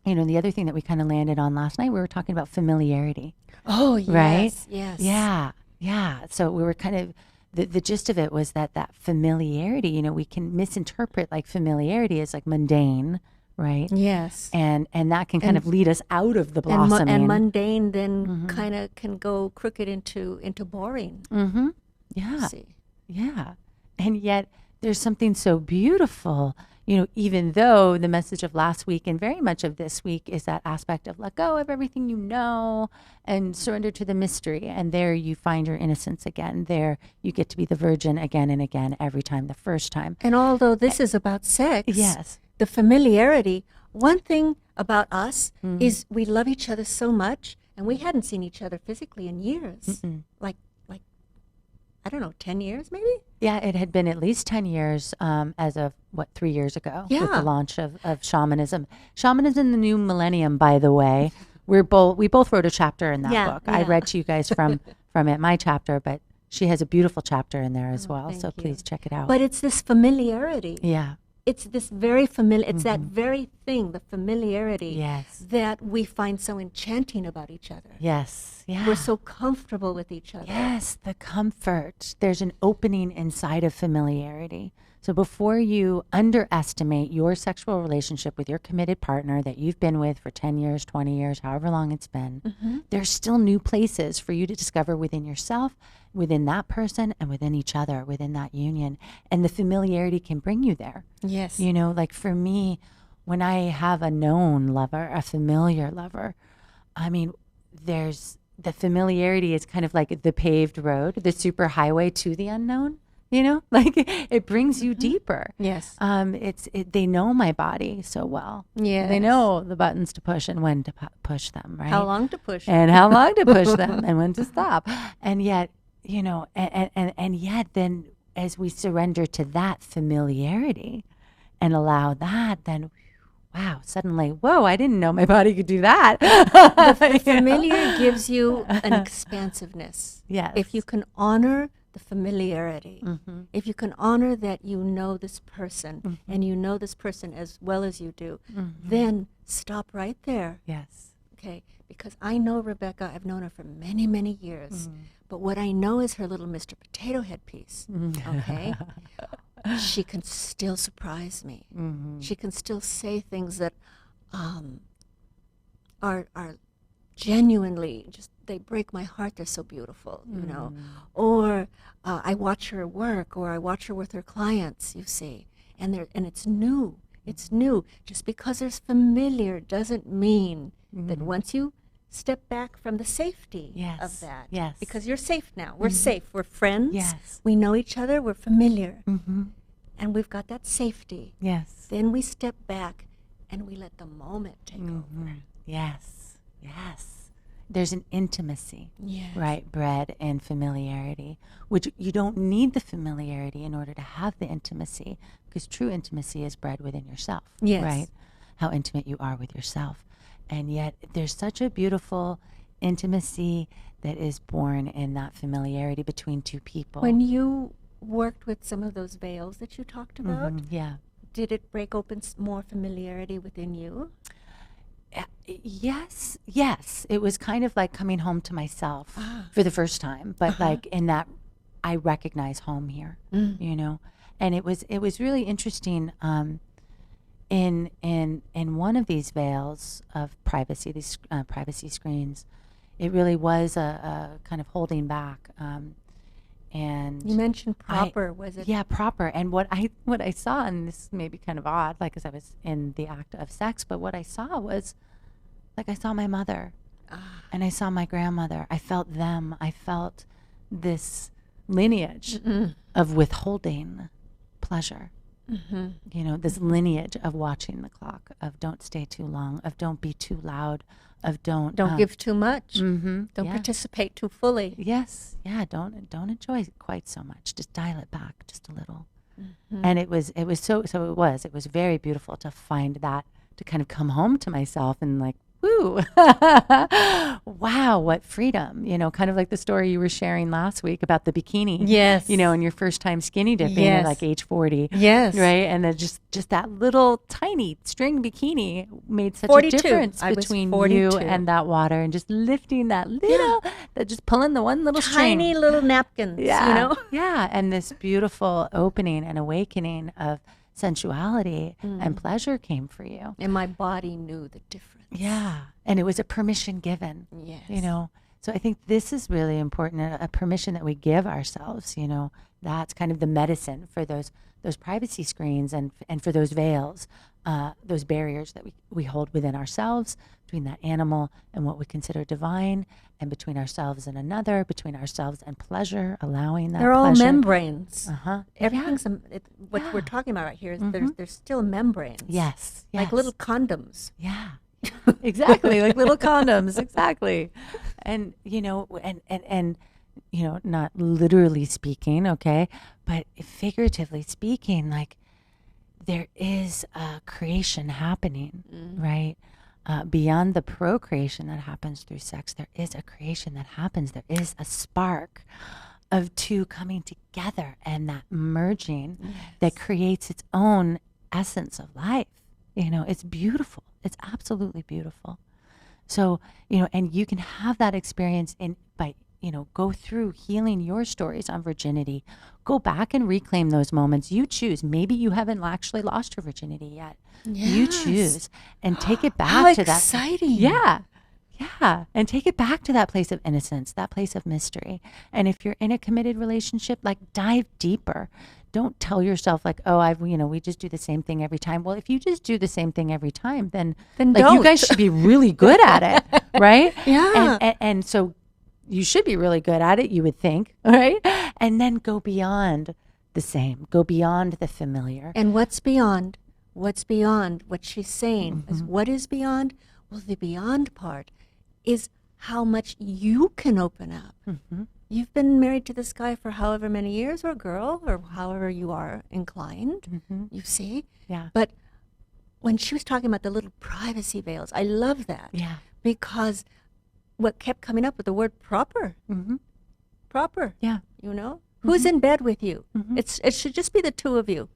the other thing that we kind of landed on last night, we were talking about familiarity. Oh, yes. Right? Yes. Yeah. Yeah. So we were kind of, the gist of it was that familiarity, we can misinterpret like familiarity as like mundane, right? Yes. And that can kind of lead us out of the And, blossoming. and mundane then kind of can go crooked into boring. Yeah. See. Yeah. And yet there's something so beautiful, even though the message of last week and very much of this week is that aspect of let go of everything you know and surrender to the mystery. And there you find your innocence again. There you get to be the virgin again and again, every time, the first time. And although this is about sex, Yes. the familiarity, one thing about us is we love each other so much, and we hadn't seen each other physically in years. Like I don't know, 10 years maybe? Yeah, it had been at least 10 years as of, 3 years ago with Yeah. the launch of shamanism. Shamanism, the New Millennium, by the way. We both wrote a chapter in that book. I Yeah. read to you guys from it, my chapter, but she has a beautiful chapter in there as well. thank So you. please check it out. But it's this familiarity. Yeah. It's this very familiar, it's that very thing, the familiarity, Yes. that we find so enchanting about each other. Yes. Yeah. We're so comfortable with each other. Yes, the comfort. There's an opening inside of familiarity. So before you underestimate your sexual relationship with your committed partner that you've been with for 10 years, 20 years, however long it's been, there's still new places for you to discover within yourself, within that person, and within each other, within that union. And the familiarity can bring you there. Yes. Like for me, when I have a known lover, a familiar lover, I mean, there's the familiarity is kind of like the paved road, the super highway to the unknown, like it brings you deeper. Yes. They know my body so well. Yes. They know the buttons to push and when to push them, right? How long to push. And how long to push them and when to stop. And yet, and yet then as we surrender to that familiarity and allow that, then wow, suddenly, whoa, I didn't know my body could do that. The familiar gives you an expansiveness. Yes. If you can honor the familiarity, if you can honor that you know this person and you know this person as well as you do, then stop right there. Yes. Okay, because I know Rebecca, I've known her for many, many years, but what I know is her little Mr. Potato Head piece, okay? She can still surprise me. She can still say things that are genuinely just, they break my heart. They're so beautiful, Or I watch her work, or I watch her with her clients, you see, and it's new. It's new. Just because there's familiar doesn't mean that once you step back from the safety of that. Yes. Because you're safe now. We're safe. We're friends. Yes. We know each other. We're familiar. And we've got that safety. Yes. Then we step back and we let the moment take over. Yes. Yes. There's an intimacy, Yes. right, bred in familiarity, which you don't need the familiarity in order to have the intimacy, because true intimacy is bred within yourself, Yes. right? How intimate you are with yourself. And yet there's such a beautiful intimacy that is born in that familiarity between two people. When you worked with some of those veils that you talked about, Yeah. did it break open more familiarity within you? Yes. It was kind of like coming home to myself for the first time, but like in that I recognize home here, and it was really interesting. In one of these veils of privacy, these privacy screens, it really was a kind of holding back. And You mentioned proper, was it? Yeah, proper. And what I saw, and this may be kind of odd, like as I was in the act of sex, but what I saw was, like I saw my mother, and I saw my grandmother. I felt them. I felt this lineage of withholding pleasure. This lineage of watching the clock, of don't stay too long, of don't be too loud, of don't give too much. Don't Don't participate too fully. Yes, yeah. Don't enjoy it quite so much. Just dial it back just a little. And it was very beautiful to find that, to kind of come home to myself and like, woo, wow, what freedom, kind of like the story you were sharing last week about the bikini. Yes. And your first time skinny dipping Yes. at like age 40. Yes. Right. And then just that little tiny string bikini made such 42. a difference I was between 42. you and that water, and just lifting that little, that just pulling the one little Tiny string. little napkins, Yeah. And this beautiful opening and awakening of sensuality and pleasure came for you. And my body knew the difference. Yeah. And it was a permission given. Yes. So I think this is really important, a permission that we give ourselves, That's kind of the medicine for those privacy screens and for those veils, those barriers that we hold within ourselves, between that animal and what we consider divine, and between ourselves and another, between ourselves and pleasure, allowing that. They're all pleasure. membranes. Everything's What we're talking about right here is there's still membranes. Yes. Like little condoms. Yeah. Exactly, like little condoms. Exactly. And and not literally speaking, okay, but figuratively speaking, like there is a creation happening, right? Beyond the procreation that happens through sex, there is a creation that happens. There is a spark of two coming together and that merging that creates its own essence of life. It's beautiful. It's absolutely beautiful. So, and you can have that experience by go through healing your stories on virginity. Go back and reclaim those moments. You choose. Maybe you haven't actually lost your virginity yet. Yes. You choose and take it back to that. How exciting. Yeah. Yeah. And take it back to that place of innocence, that place of mystery. And if you're in a committed relationship, like dive deeper. Don't tell yourself like, oh, we just do the same thing every time. Well, if you just do the same thing every time, then like don't. you guys should be really good at it, right? Yeah. And so you should be really good at it, you would think, right? And then go beyond the same, go beyond the familiar. And what's beyond? What's beyond what she's saying? Is what is beyond? Well, the beyond part is how much you can open up. You've been married to this guy for however many years, or girl, or however you are inclined, you see? Yeah. But when she was talking about the little privacy veils, I love that. Yeah. Because what kept coming up with the word proper. Proper. Yeah. Who's in bed with you? It should just be the two of you,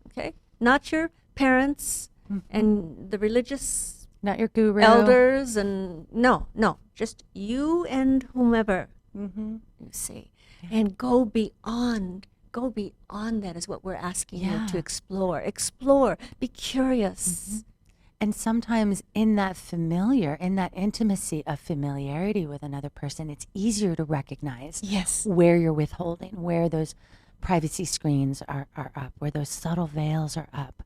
okay? Not your parents and the religious Not your guru. elders and no, just you and whomever. You see, and go beyond that is what we're asking you to explore, be curious. And sometimes in that intimacy of familiarity with another person, it's easier to recognize where you're withholding, where those privacy screens are up, where those subtle veils are up,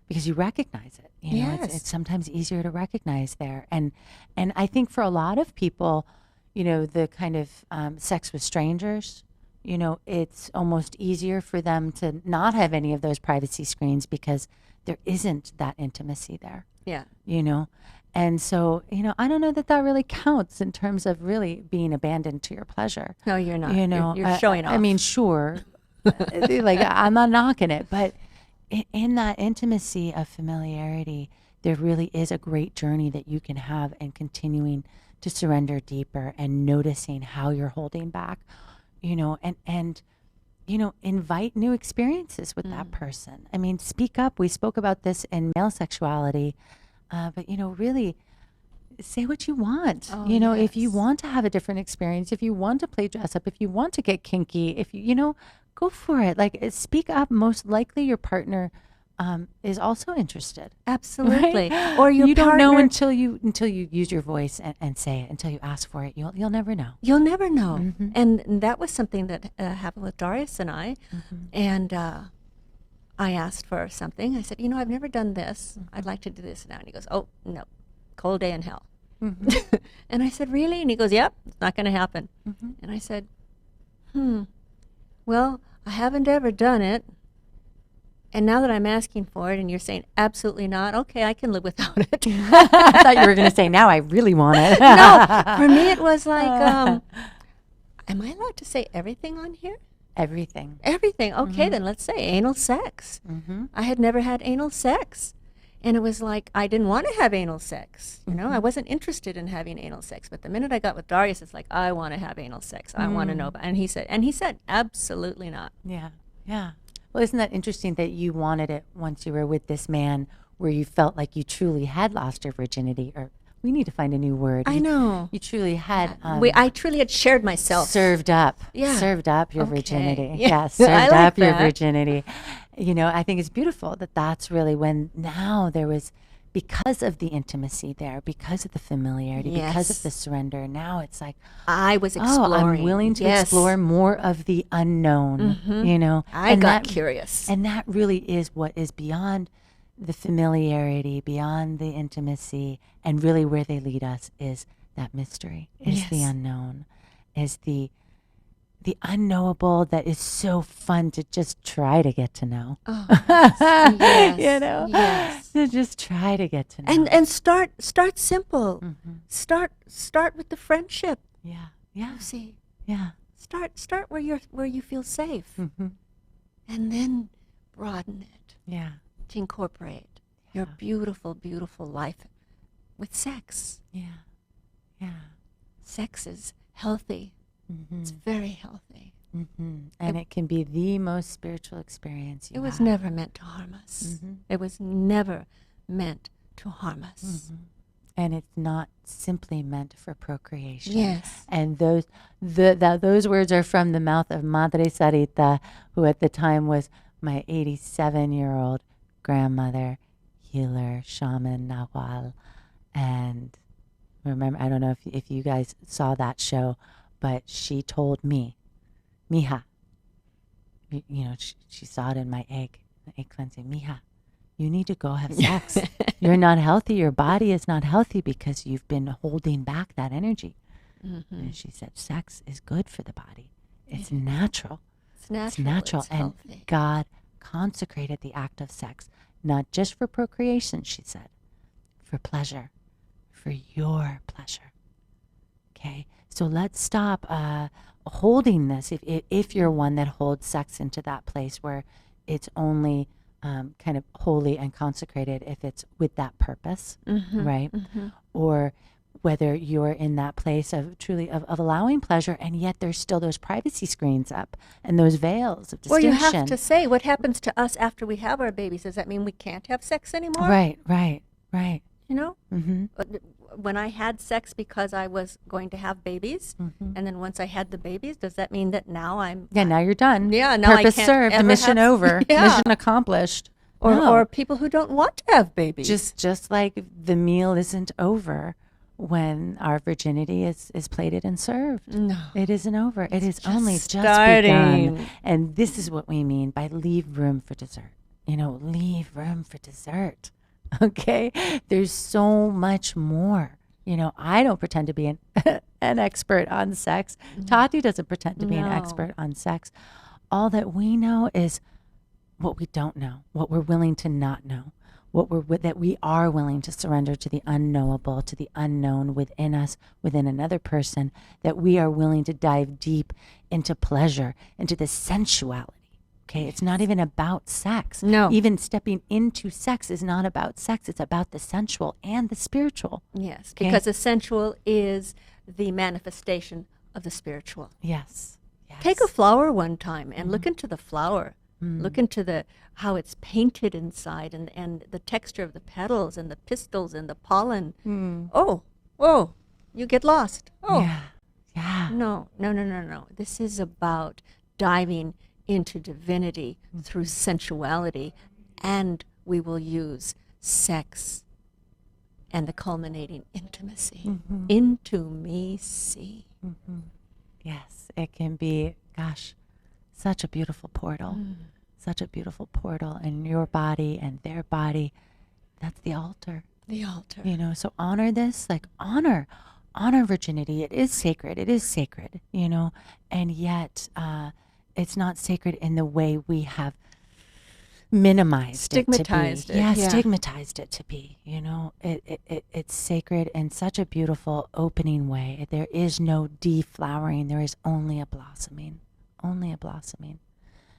because you recognize it. It's sometimes easier to recognize there. And I think for a lot of people, the kind of sex with strangers, it's almost easier for them to not have any of those privacy screens because there isn't that intimacy there. Yeah. And so, I don't know that really counts in terms of really being abandoned to your pleasure. No, you're not. You're showing off. I mean, sure, like I'm not knocking it, but in that intimacy of familiarity, there really is a great journey that you can have and continuing to surrender deeper and noticing how you're holding back, and invite new experiences with that person. I mean, speak up. We spoke about this in male sexuality, but, really say what you want. If you want to have a different experience, if you want to play dress up, if you want to get kinky, if you, go for it. Like, speak up. Most likely your partner is also interested. Absolutely. Right? Or your you don't partner, know until you use your voice and say it, until you ask for it. You'll never know. You'll never know. And that was something that happened with Darius and I. And I asked for something. I said, I've never done this. I'd like to do this now. And he goes, oh, no, cold day in hell. And I said, really? And he goes, yep, it's not going to happen. And I said, well, I haven't ever done it. And now that I'm asking for it and you're saying absolutely not, okay, I can live without it. I thought you were going to say, now I really want it. No, for me it was like, am I allowed to say everything on here? Everything. Everything. Okay, then let's say anal sex. I had never had anal sex. And it was like, I didn't want to have anal sex. I wasn't interested in having anal sex. But the minute I got with Darius, it's like, I want to have anal sex. I want to know about it. And he said, absolutely not. Yeah, yeah. Well, isn't that interesting that you wanted it once you were with this man where you felt like you truly had lost your virginity? Or we need to find a new word. I know. You truly had. I truly had shared myself. Served up. Yeah. Served up your virginity. Yeah. Served like up your that. virginity. I think it's beautiful that that's really when now there was because of the intimacy there, because of the familiarity, because of the surrender, now it's like, I was exploring. I'm willing to explore more of the unknown, you know. I got curious. And that really is what is beyond the familiarity, beyond the intimacy, and really where they lead us is that mystery, is the unknown, is the unknowable that is so fun to just try to get to know. Oh, yes. You know? Yes. To just try to get to know. And start simple. Start with the friendship. Yeah. Yeah. See. Yeah. Start where you feel safe. And then broaden it. Yeah. To incorporate your beautiful, beautiful life with sex. Yeah. Yeah. Sex is healthy. It's very healthy. And it can be the most spiritual experience you It was have. never meant to harm us. It was never meant to harm us. And it's not simply meant for procreation. Yes. And those words are from the mouth of Madre Sarita, who at the time was my 87-year-old grandmother, healer, shaman, Nahual. And remember, I don't know if you guys saw that show, but she told me, Mija, you know, she saw it in my egg cleansing, Mija, you need to go have sex. You're not healthy. Your body is not healthy because you've been holding back that energy. And she said, sex is good for the body. It's natural. It's natural. It's natural. It's and healthy. God consecrated the act of sex, not just for procreation, she said, for pleasure, for your pleasure. Okay? So let's stop holding this. If you're one that holds sex into that place where it's only kind of holy and consecrated if it's with that purpose, right? Or whether you're in that place of truly of allowing pleasure, and yet there's still those privacy screens up and those veils of distinction. Well, you have to say, what happens to us after we have our babies? Does that mean we can't have sex anymore? Right. You know? When I had sex because I was going to have babies, and then once I had the babies, does that mean that now I'm... Yeah, now you're done. Yeah, now Purpose I can't served, ever mission have, over, mission accomplished. Or people who don't want to have babies. Just like the meal isn't over when our virginity is plated and served. No. It isn't over. It is only just starting. begun. And this is what we mean by leave room for dessert. You know, leave room for dessert. Okay? There's so much more. You know, I don't pretend to be an expert on sex. Tati doesn't pretend to be an expert on sex. All that we know is what we don't know, what we're willing to not know, that we are willing to surrender to the unknowable, to the unknown within us, within another person, that we are willing to dive deep into pleasure, into the sensuality. Okay, it's not even about sex. No. Even stepping into sex is not about sex. It's about the sensual and the spiritual. Yes, Okay? because the sensual is the manifestation of the spiritual. Yes. Take a flower one time and look into the flower. Look into how it's painted inside and the texture of the petals and the pistils and the pollen. Oh, you get lost. Oh, Yeah. no. This is about diving into divinity through sensuality, and we will use sex and the culminating intimacy. Into me, see. Yes, it can be, gosh, such a beautiful portal. Such a beautiful portal. And your body and their body, that's the altar. The altar. You know, so honor this, like honor virginity. It is sacred. It is sacred, you know, and yet it's not sacred in the way we have minimized Stigmatized it to be. it, Yeah, stigmatized it to be, you know. It's sacred in such a beautiful opening way. There is no deflowering. There is only a blossoming.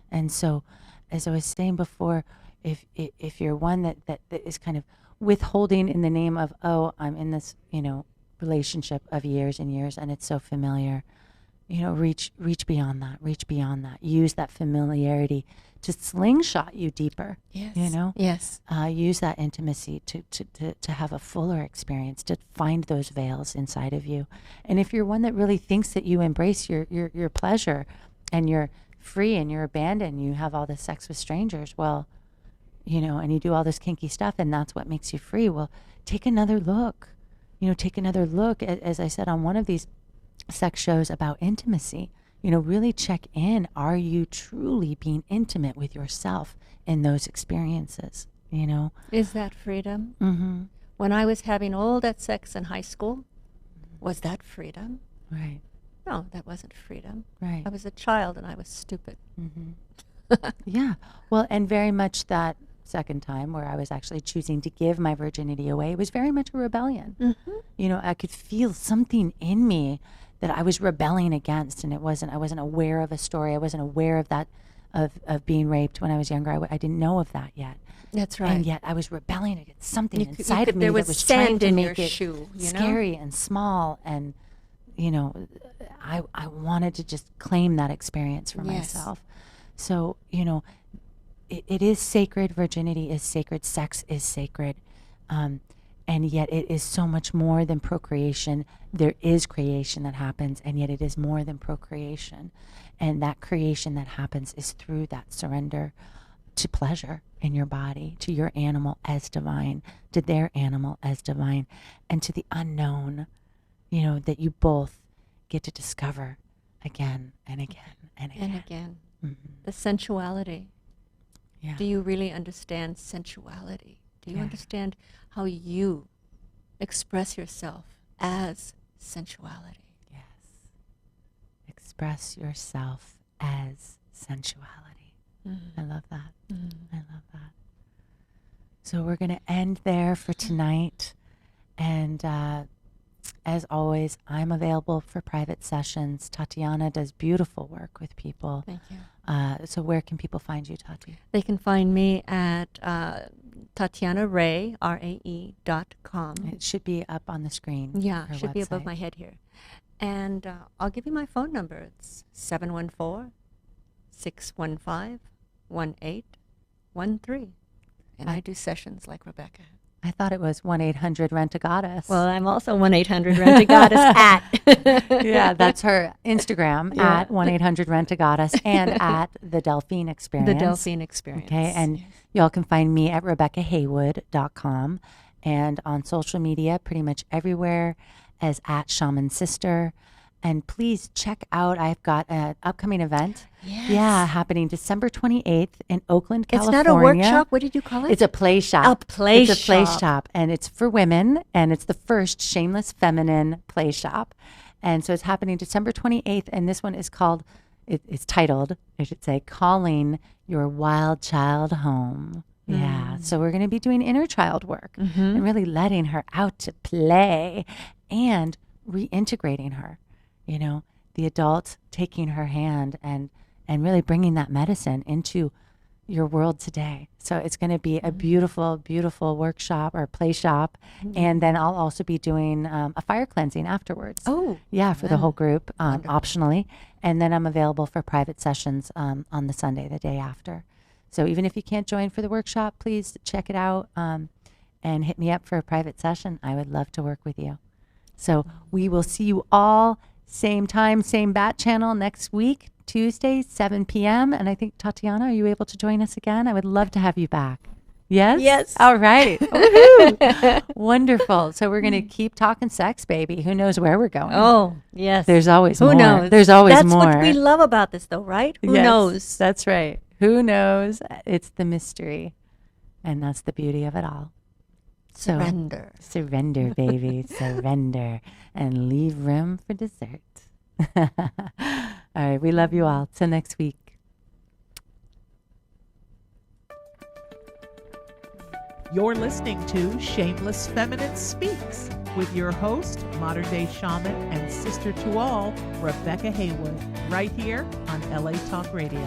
And so, as I was saying before, if you're one that is kind of withholding in the name of, oh, I'm in this, you know, relationship of years and years and it's so familiar, you know, reach beyond that. Use that familiarity to slingshot you deeper. Yes. You know? Yes. Use that intimacy to have a fuller experience, to find those veils inside of you. And if you're one that really thinks that you embrace your pleasure and you're free and you're abandoned, you have all this sex with strangers, well, and you do all this kinky stuff and that's what makes you free. Well, take another look. Take another look at, as I said on one of these sex shows about intimacy, really check in. Are you truly being intimate with yourself in those experiences? Is that freedom? Mm-hmm. When I was having all that sex in high school, was that freedom? Right. No, that wasn't freedom. Right. I was a child and I was stupid. Mm-hmm. Yeah. Well, and very much that second time where I was actually choosing to give my virginity away, it was very much a rebellion. Mm-hmm. I could feel something in me that I was rebelling against, and I wasn't aware of a story. I wasn't aware of that, of being raped when I was younger. I didn't know of that yet. That's right. And yet I was rebelling against something inside of me there that was was trying sand to in make your it shoe, scary and small. And, I wanted to just claim that experience for myself. So, it is sacred. Virginity is sacred. Sex is sacred. And yet it is so much more than procreation. There is creation that happens, and yet it is more than procreation. And that creation that happens is through that surrender to pleasure in your body, to your animal as divine, to their animal as divine, and to the unknown, that you both get to discover again and again and again. And again. Mm-hmm. The sensuality. Yeah. Do you really understand sensuality? Do you understand how you express yourself as sensuality? Yes. Express yourself as sensuality. Mm-hmm. I love that. Mm-hmm. I love that. So we're going to end there for tonight. And as always, I'm available for private sessions. Tatyana does beautiful work with people. Thank you. So where can people find you, Tati? They can find me at TatyanaRae, RAE.com. It should be up on the screen. Yeah, her should be above website. my head here. And I'll give you my phone number. It's 714-615-1813. And I do sessions like Rebecca. I thought it was 1-800-RENT-A-GODDESS. Well, I'm also 1-800-RENT-A-GODDESS at. Yeah, that's her Instagram, at 1-800-RENT-A-GODDESS, and at the Delphine Experience. The Delphine Experience. Okay, and y'all can find me at RebeccaHaywood.com, and on social media, pretty much everywhere, as at Shaman Sister. And please check out, I've got an upcoming event. Yes. Yeah, happening December 28th in Oakland, It's California. not a workshop. What did you call it? It's a play shop. A play It's a play shop. shop, and it's for women, and it's the first shameless feminine play shop. And so it's happening December 28th, and this one is called, it's titled, I should say, Calling Your Wild Child Home. Yeah, so we're going to be doing inner child work and really letting her out to play and reintegrating her. The adult taking her hand and really bringing that medicine into your world today. So it's going to be a beautiful, beautiful workshop or play shop. And then I'll also be doing a fire cleansing afterwards. Oh. Yeah, for the whole group, optionally. And then I'm available for private sessions on the Sunday, the day after. So even if you can't join for the workshop, please check it out and hit me up for a private session. I would love to work with you. So we will see you all same time, same bat channel next week, Tuesday, 7 p.m. And I think, Tatyana, are you able to join us again? I would love to have you back. Yes? Yes. All right. Woohoo. Wonderful. So we're going to keep talking sex, baby. Who knows where we're going? Oh, yes. There's always Who more. knows? There's always That's more. what we love about this, though, right? Who Yes, knows? That's right. Who knows? It's the mystery. And that's the beauty of it all. So, Surrender. Surrender, baby. Surrender. And leave room for dessert. All right. We love you all. Till next week. You're listening to Shameless Feminine Speaks with your host, modern day shaman and sister to all, Rebecca Haywood, right here on LA Talk Radio.